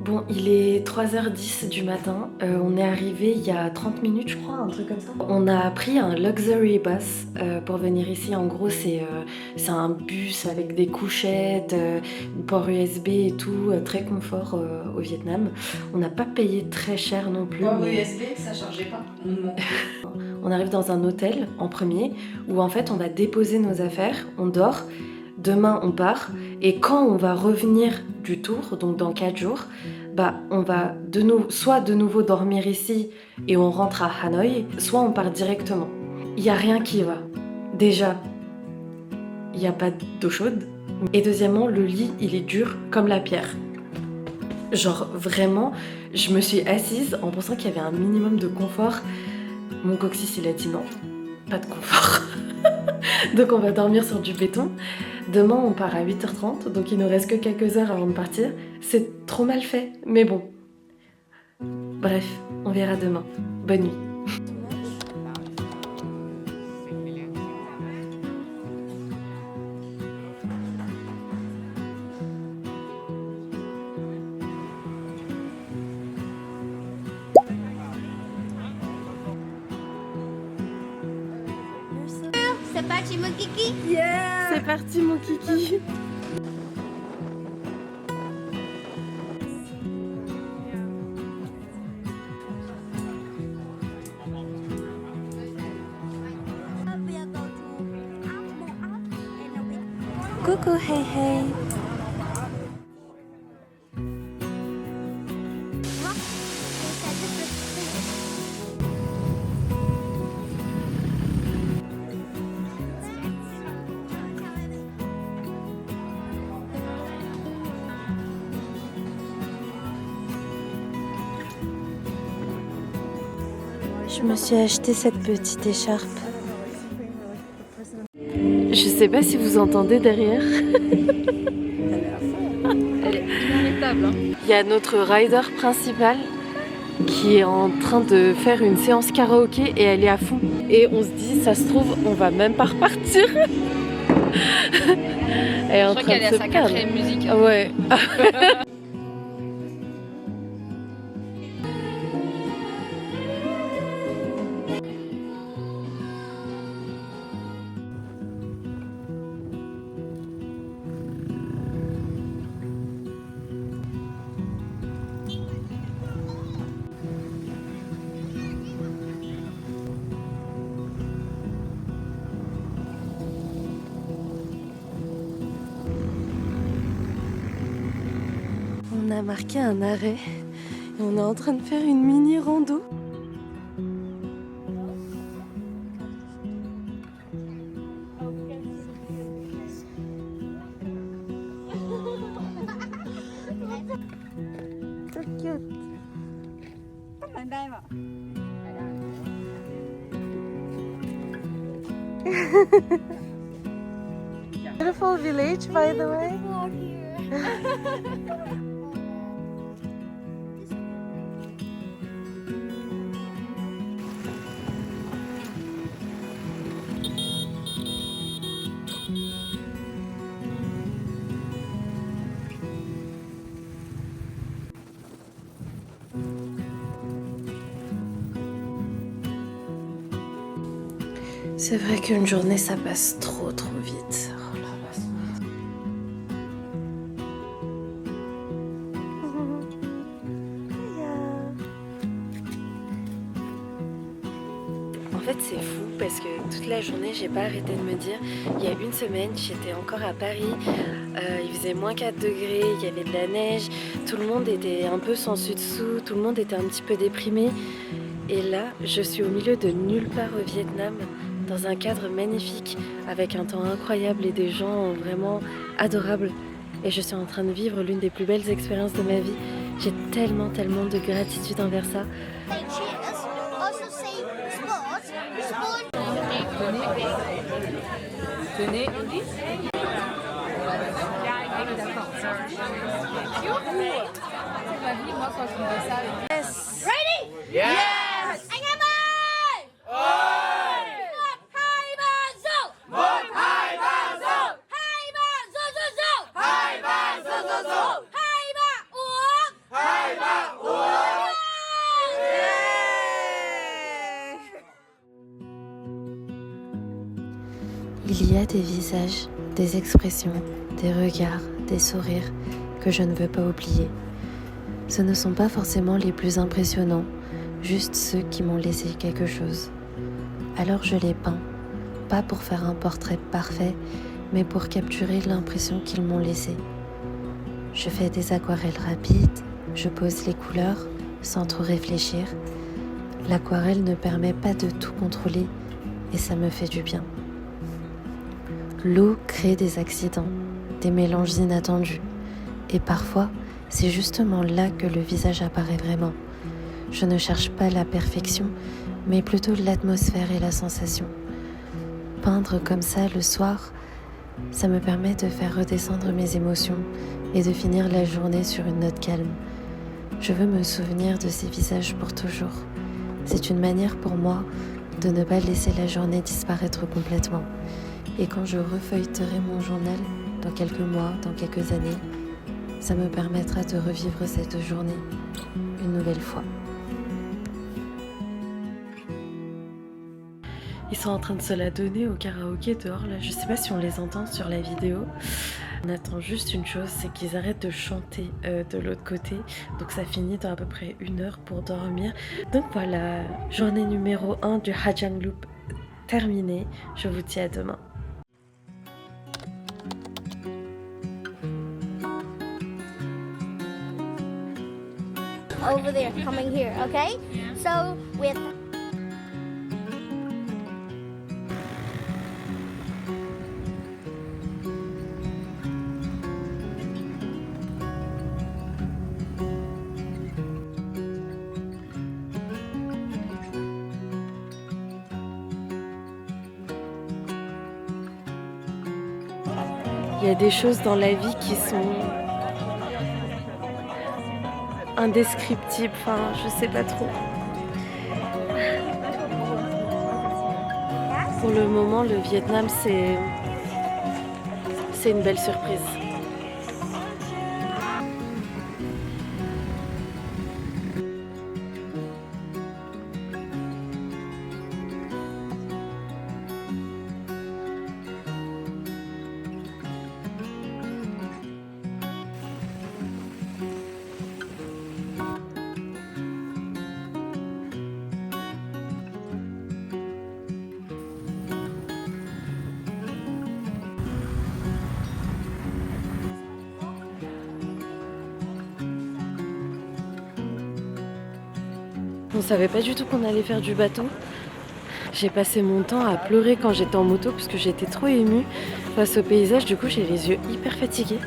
Bon, il est 3h10 du matin, on est arrivé il y a 30 minutes je crois, un truc comme ça. On a pris un luxury bus pour venir ici. En gros c'est un bus avec des couchettes, port USB et tout, très confort au Vietnam. On n'a pas payé très cher non plus. Port mais... USB, ça chargeait pas. On arrive dans un hôtel en premier où en fait on va déposer nos affaires, on dort, demain on part et quand on va revenir du tour, donc dans 4 jours, bah on va soit de nouveau dormir ici et on rentre à Hanoï, soit on part directement. Il n'y a rien qui va. Déjà, il n'y a pas d'eau chaude. Et deuxièmement, le lit, il est dur comme la pierre. Genre vraiment, je me suis assise en pensant qu'il y avait un minimum de confort. Mon coccyx, il a dit non, pas de confort. Donc on va dormir sur du béton. Demain, on part à 8h30, donc il nous reste que quelques heures avant de partir. C'est trop mal fait, mais bon. Bref, on verra demain. Bonne nuit. C'est parti mon kiki. Yeah! C'est parti mon kiki. Coucou, hey hey. Je me suis acheté cette petite écharpe. Je sais pas si vous entendez derrière. Elle est inarrêtable. Hein. Il y a notre rider principal qui est en train de faire une séance karaoké et elle est à fond. Et on se dit, ça se trouve, on va même pas repartir. Elle est en Je crois train qu'elle est de à se sa perdre. 4ème musique. Ouais. On a marqué un arrêt et on est en train de faire une mini rando. So cute. Beautiful village, by the way. C'est vrai qu'une journée ça passe trop vite. Oh là là. En fait c'est fou parce que toute la journée j'ai pas arrêté de me dire, il y a une semaine j'étais encore à Paris, il faisait moins 4 degrés, il y avait de la neige, tout le monde était un peu sans dessus-dessous, tout le monde était un petit peu déprimé. Et là je suis au milieu de nulle part au Vietnam, dans un cadre magnifique, avec un temps incroyable et des gens vraiment adorables. Et je suis en train de vivre l'une des plus belles expériences de ma vie. J'ai tellement de gratitude envers ça. Tenez. Yes. Ready? Yes! Anh em ơi! Ôi! 1, 2, 3, go! 1, 2, 3, rượu! 2, 3, go! 2, 3, rượu, rượu! 2, 3, uống! 2, Il y a des visages, des expressions, des regards, des sourires que je ne veux pas oublier. Ce ne sont pas forcément les plus impressionnants, juste ceux qui m'ont laissé quelque chose. Alors je les peins, pas pour faire un portrait parfait, mais pour capturer l'impression qu'ils m'ont laissée. Je fais des aquarelles rapides, je pose les couleurs sans trop réfléchir. L'aquarelle ne permet pas de tout contrôler et ça me fait du bien. L'eau crée des accidents, des mélanges inattendus. Et parfois, c'est justement là que le visage apparaît vraiment. Je ne cherche pas la perfection, mais plutôt l'atmosphère et la sensation. Peindre comme ça le soir, ça me permet de faire redescendre mes émotions et de finir la journée sur une note calme. Je veux me souvenir de ces visages pour toujours. C'est une manière pour moi de ne pas laisser la journée disparaître complètement. Et quand je refeuilleterai mon journal, dans quelques mois, dans quelques années, ça me permettra de revivre cette journée une nouvelle fois. Ils sont en train de se la donner au karaoké dehors là, je sais pas si on les entend sur la vidéo. On attend juste une chose, c'est qu'ils arrêtent de chanter de l'autre côté. Donc ça finit dans à peu près 1 heure pour dormir. Donc voilà, journée numéro 1 du Hajang Loop terminée. Je vous dis à demain. Over there, coming here, okay? So with Il y a des choses dans la vie qui sont indescriptibles, enfin je sais pas trop. Pour le moment, le Vietnam c'est une belle surprise. On savait pas du tout qu'on allait faire du bateau. J'ai passé mon temps à pleurer quand j'étais en moto parce que j'étais trop émue face au paysage. Du coup, j'ai les yeux hyper fatigués.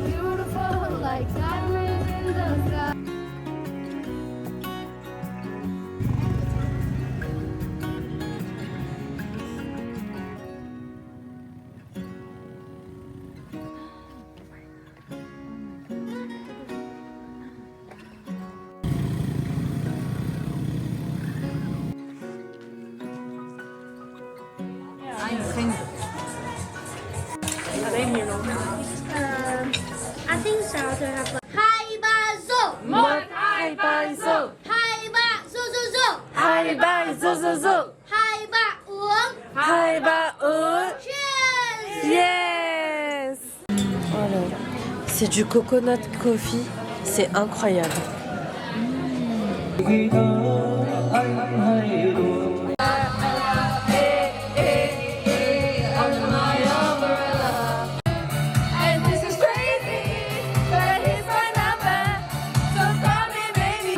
beautiful like diamonds in the sky. I think so. To have a Hai Ba Zo. Một hai ba zo. Hai Ba Zo Zo Zo. Hai ba zo zo zo. Hai Ba Uống. Hai ba uống. Cheers. Yes! Oh là là. C'est du coconut coffee, c'est incroyable. And this is crazy, but here's my number. So call me baby.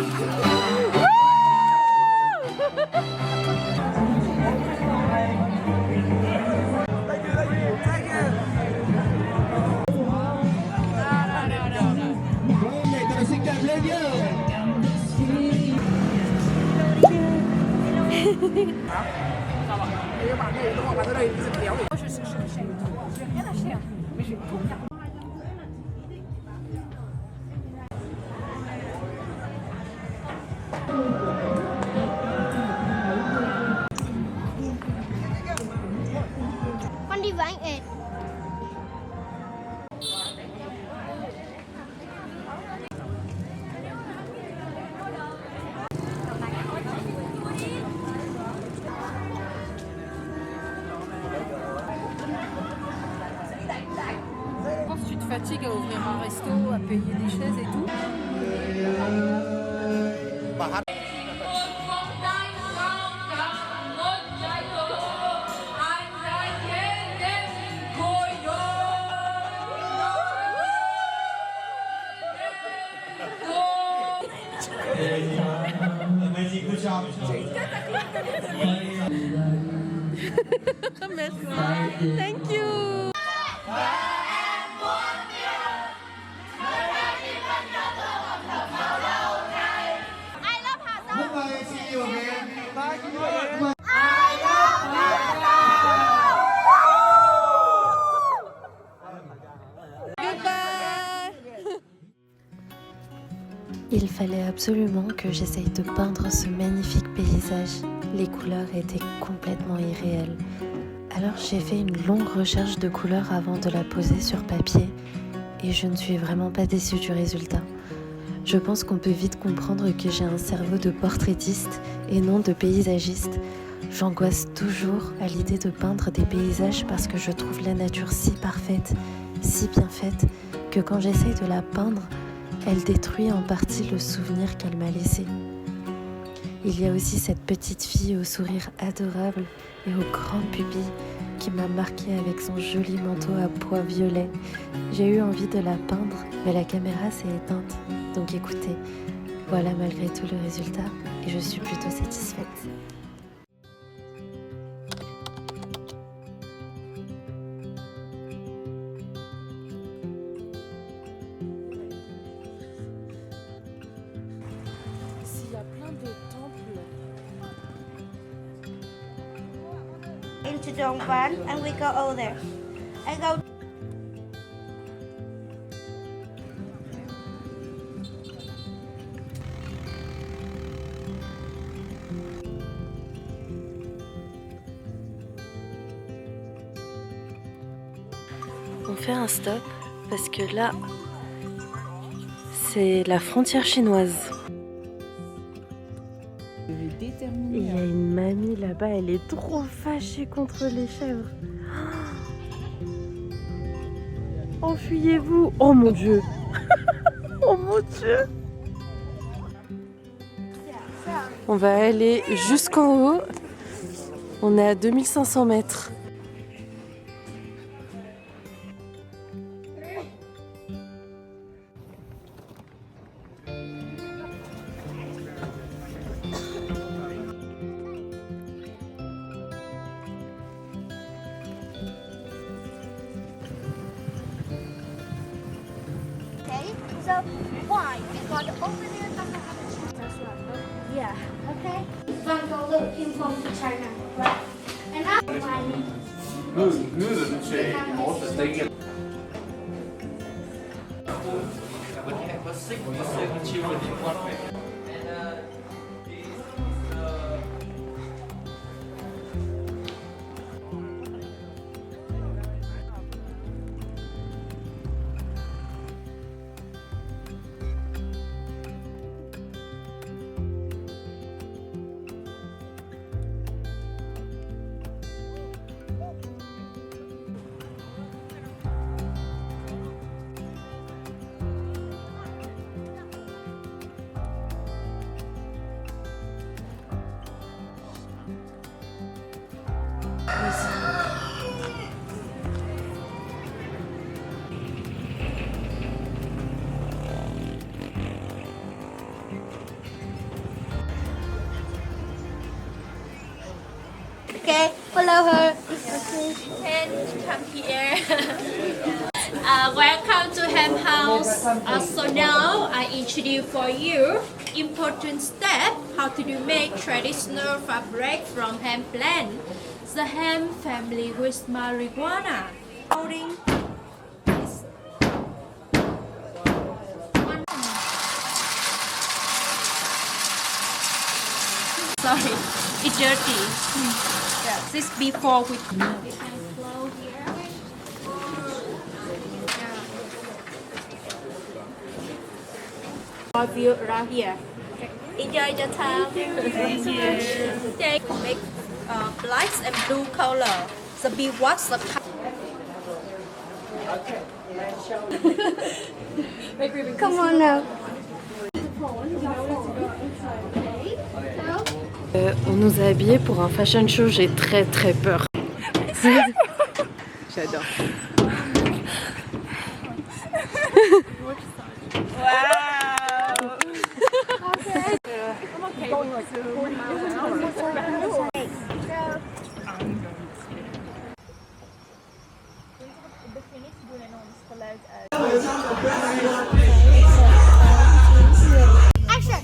ván it. Je pense que tu te fatigues à ouvrir un resto, à payer des chaises et tout. Amazing, good job. Merci. Thank you. I love Hà Giang. Goodbye, see you again. Bye. Il fallait absolument que j'essaye de peindre ce magnifique paysage. Les couleurs étaient complètement irréelles. Alors j'ai fait une longue recherche de couleurs avant de la poser sur papier et je ne suis vraiment pas déçue du résultat. Je pense qu'on peut vite comprendre que j'ai un cerveau de portraitiste et non de paysagiste. J'angoisse toujours à l'idée de peindre des paysages parce que je trouve la nature si parfaite, si bien faite, que quand j'essaye de la peindre, elle détruit en partie le souvenir qu'elle m'a laissé. Il y a aussi cette petite fille au sourire adorable et aux grandes pupilles qui m'a marquée avec son joli manteau à pois violet. J'ai eu envie de la peindre, mais la caméra s'est éteinte. Donc écoutez, voilà malgré tout le résultat et je suis plutôt satisfaite. S'il y a plein de temples. Into Dongban and we go over there. I go. On fait un stop parce que là, c'est la frontière chinoise. Il y a une mamie là-bas, elle est trop fâchée contre les chèvres. Enfuyez-vous! Oh mon Dieu! Oh mon Dieu! On va aller jusqu'en haut. On est à 2500 mètres. Okay. So why? Because over there doesn't have a chance as well. Yeah. Okay. One go look him from China, right? And now why? Okay, follow her. And come here. Welcome to Ham House. So now I introduce for you important step how to do make traditional fabric from hemp plant. The hemp family with marijuana. Holding this one. Sorry, it's dirty. Yeah, this before we flow here. More view around here. Enjoy the time. Thank you. Take make black and blue color. The bee what's the Come on now. On nous a habillés pour un fashion show, j'ai très très peur. J'adore. Action.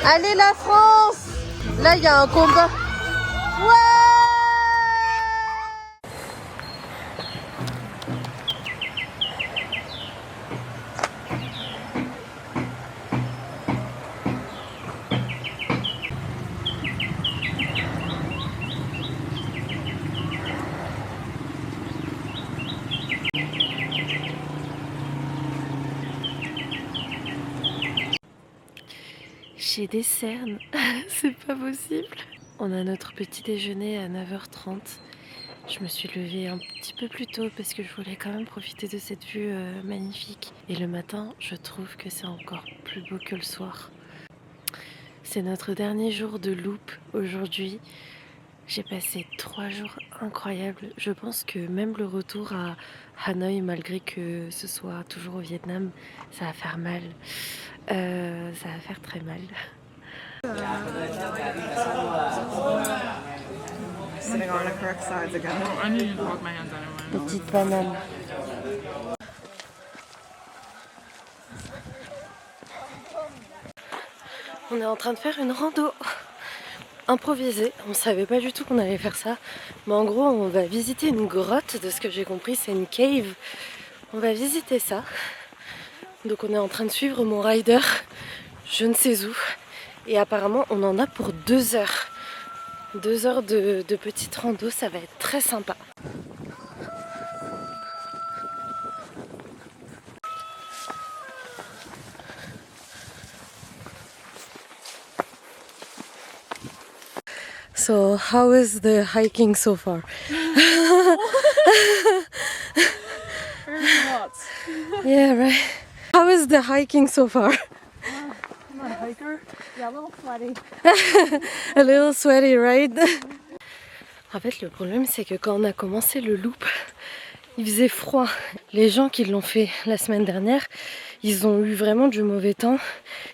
Allez la France! Là il y a un combat. Ouais! J'ai des cernes, c'est pas possible. On a notre petit déjeuner à 9h30. Je me suis levée un petit peu plus tôt parce que je voulais quand même profiter de cette vue magnifique. Et le matin, je trouve que c'est encore plus beau que le soir. C'est notre dernier jour de loop aujourd'hui. J'ai passé 3 jours incroyables. Je pense que même le retour à Hanoï, malgré que ce soit toujours au Vietnam, ça va faire mal. Ça va faire très mal. Sitting on the correct sides again. I need to walk my hands anyway. Petite banane. On est en train de faire une rando improvisée. On savait pas du tout qu'on allait faire ça. Mais en gros, on va visiter une grotte. De ce que j'ai compris, c'est une cave. On va visiter ça. Donc on est en train de suivre mon rider, je ne sais où. Et apparemment, on en a pour 2 heures. 2 heures de petite rando, ça va être très sympa. So, how is the hiking so far? Yeah, right. How is the hiking so far? I'm not a hiker. Yeah, a little sweaty. A little sweaty, right? En fait, le problème, c'est que quand on a commencé le loop, il faisait froid. Les gens qui l'ont fait la semaine dernière, ils ont eu vraiment du mauvais temps.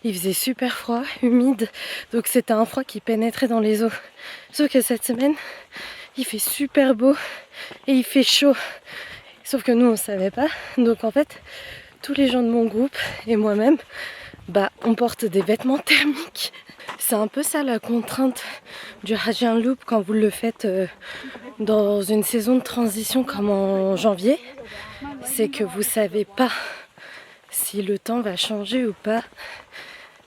Il faisait super froid, humide, donc c'était un froid qui pénétrait dans les os. Sauf que cette semaine, il fait super beau et il fait chaud. Sauf que nous, on ne savait pas. Donc en fait, tous les gens de mon groupe et moi-même, on porte des vêtements thermiques. C'est un peu ça la contrainte du Hajian Loop quand vous le faites dans une saison de transition comme en janvier. C'est que vous savez pas si le temps va changer ou pas.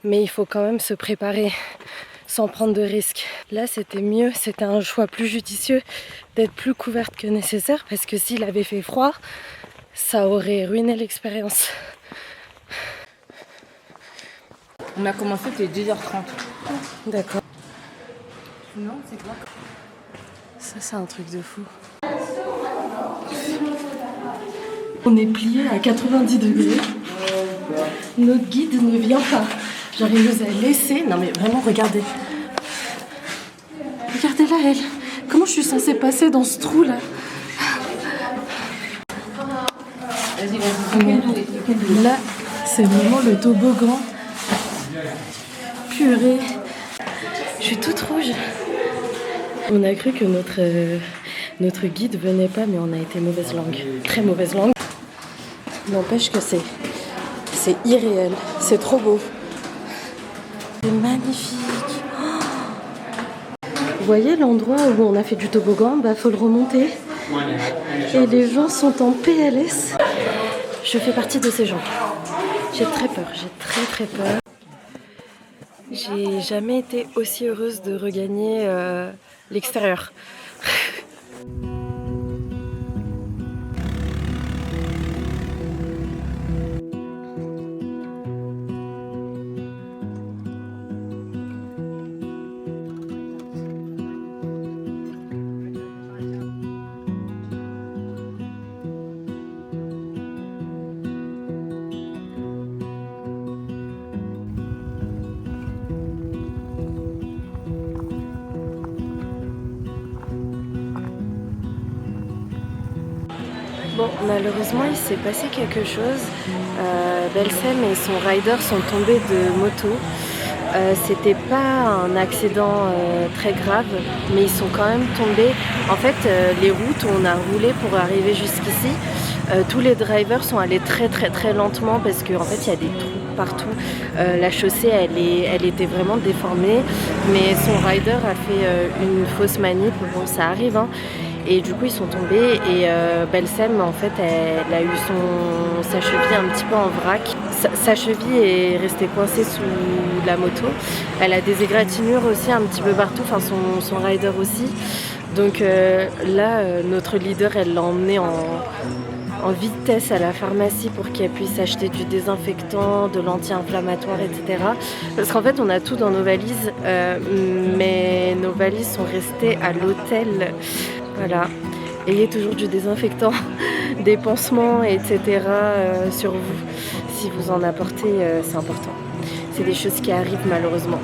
Mais il faut quand même se préparer sans prendre de risques. Là, c'était mieux, c'était un choix plus judicieux d'être plus couverte que nécessaire parce que s'il avait fait froid, ça aurait ruiné l'expérience. On a commencé, c'était 10h30. D'accord. Non, c'est quoi? Ça, c'est un truc de fou. On est plié à 90 degrés. Notre guide ne vient pas. Genre, il nous a laissé. Non, mais vraiment, regardez. Regardez-la, elle. Comment je suis censée passer dans ce trou-là? Là, c'est vraiment le toboggan. Purée. Je suis toute rouge. On a cru que notre guide venait pas, mais on a été mauvaise langue. Très mauvaise langue. N'empêche que c'est irréel. C'est trop beau. C'est magnifique. Oh, vous voyez l'endroit où on a fait du toboggan? Faut le remonter. Et les gens sont en PLS. Je fais partie de ces gens. J'ai très peur, j'ai très peur. J'ai jamais été aussi heureuse de regagner l'extérieur. Bon, malheureusement, il s'est passé quelque chose. Belsem et son rider sont tombés de moto. C'était pas un accident très grave, mais ils sont quand même tombés. En fait, les routes où on a roulé pour arriver jusqu'ici, tous les drivers sont allés très lentement parce qu'en fait, il y a des trous partout. La chaussée, elle était vraiment déformée, mais son rider a fait une fausse manip. Bon, ça arrive, hein. Et du coup ils sont tombés et Belsem en fait elle a eu sa cheville un petit peu en vrac. Sa cheville est restée coincée sous la moto. Elle a des égratignures aussi un petit peu partout, enfin son rider aussi. Donc là notre leader elle l'a emmené en vitesse à la pharmacie pour qu'elle puisse acheter du désinfectant, de l'anti-inflammatoire, etc. Parce qu'en fait on a tout dans nos valises, mais nos valises sont restées à l'hôtel. Voilà, ayez toujours du désinfectant, des pansements, etc. Sur vous. Si vous en apportez, c'est important. C'est des choses qui arrivent malheureusement.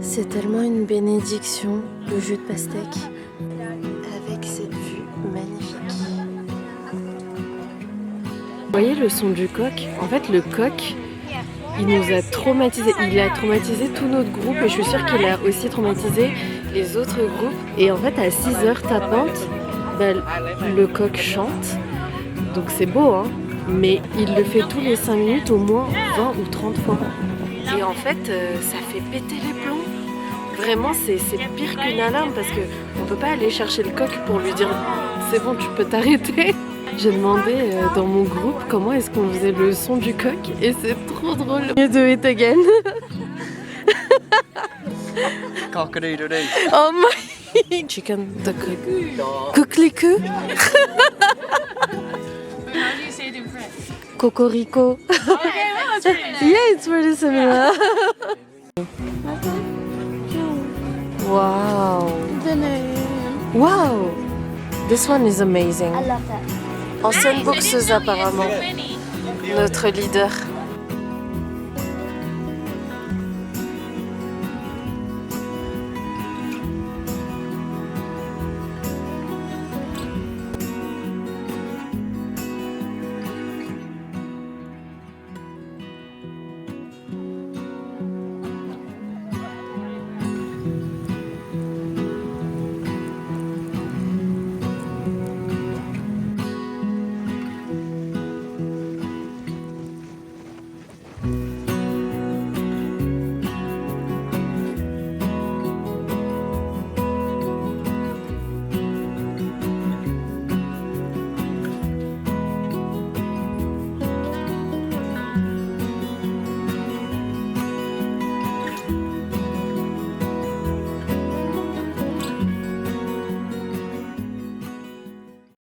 C'est tellement une bénédiction, le jus de pastèque, avec cette vue magnifique. Vous voyez le son du coq? En fait, le coq, il nous a traumatisés. Il a traumatisé tout notre groupe et je suis sûre qu'il a aussi traumatisé les autres groupes. Et en fait, à 6h tapante, le coq chante. Donc c'est beau, hein. Mais il le fait tous les 5 minutes au moins 20 ou 30 fois. Et en fait, ça fait péter les plombs. Vraiment, c'est pire qu'une alarme parce qu'on peut pas aller chercher le coq pour lui dire c'est bon, tu peux t'arrêter. J'ai demandé dans mon groupe comment est-ce qu'on faisait le son du coq et c'est trop drôle. You do it again. Cock-a-doodle-doo. Oh my chicken the coq. Coquelicot. How do you say it in French? Cocorico. Okay, well, that's pretty nice. Yeah, it's pretty similar. Wow. Wow. This one is amazing. I love that. Ancienne boxeuse apparemment. Notre leader.